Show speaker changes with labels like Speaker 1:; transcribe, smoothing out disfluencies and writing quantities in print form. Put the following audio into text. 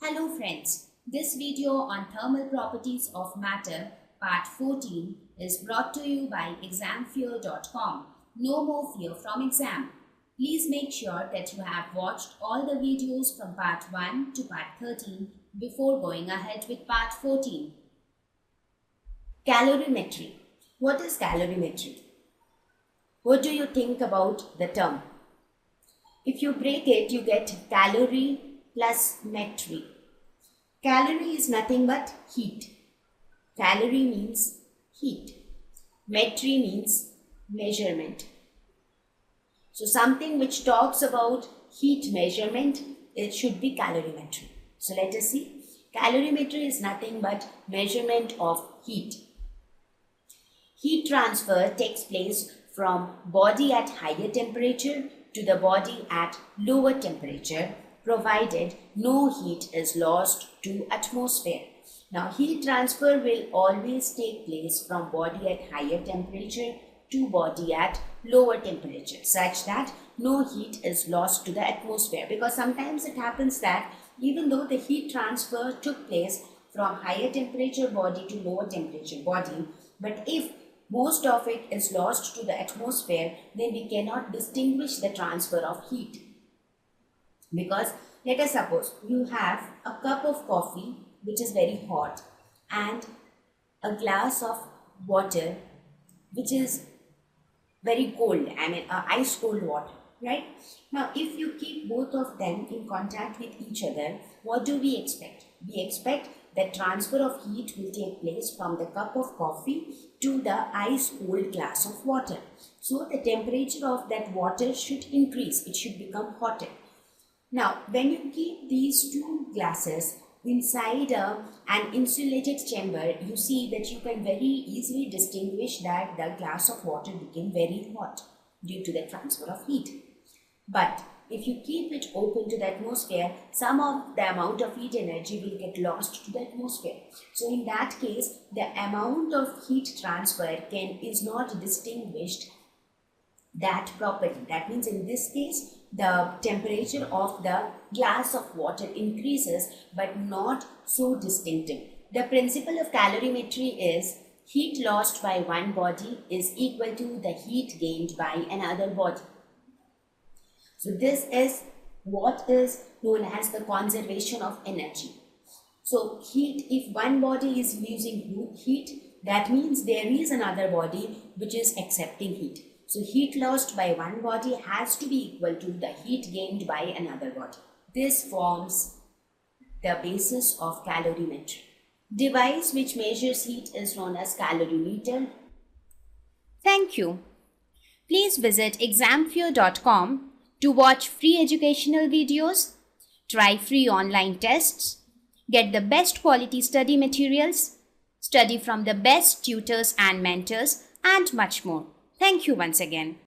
Speaker 1: Hello friends, this video on thermal properties of matter part 14 is brought to you by examfear.com. No more fear from exam. Please make sure that you have watched all the videos from part 1 to part 13 before going ahead with part 14. Calorimetry. What is calorimetry? What do you think about the term? If you break it, you get calorie plus metry. Calorie is nothing but heat. Calorie means heat. Metry means measurement. So something which talks about heat measurement, it should be calorimetry. So let us see. Calorimetry is nothing but measurement of heat. Heat transfer takes place from body at higher temperature to the body at lower temperature, provided no heat is lost to atmosphere. Now, heat transfer will always take place from body at higher temperature to body at lower temperature, such that no heat is lost to the atmosphere. Because sometimes it happens that even though the heat transfer took place from higher temperature body to lower temperature body, but if most of it is lost to the atmosphere, then we cannot distinguish the transfer of heat. Because let us suppose you have a cup of coffee which is very hot and a glass of water which is very cold, ice cold water, right? Now, if you keep both of them in contact with each other, what do we expect? We expect that transfer of heat will take place from the cup of coffee to the ice cold glass of water. So, the temperature of that water should increase, it should become hotter. Now, when you keep these two glasses inside an insulated chamber, you see that you can very easily distinguish that the glass of water became very hot due to the transfer of heat. But if you keep it open to the atmosphere, some of the amount of heat energy will get lost to the atmosphere. So in that case, the amount of heat transfer is not distinguished that properly. That means in this case, the temperature of the glass of water increases, but not so distinctive. The principle of calorimetry is heat lost by one body is equal to the heat gained by another body. So this is what is known as the conservation of energy. So heat, if one body is using heat, that means there is another body which is accepting heat. So heat lost by one body has to be equal to the heat gained by another body. This forms the basis of calorimetry. Device which measures heat is known as calorimeter. Thank you. Please visit examfear.com to watch free educational videos, try free online tests, get the best quality study materials, study from the best tutors and mentors, and much more. Thank you once again.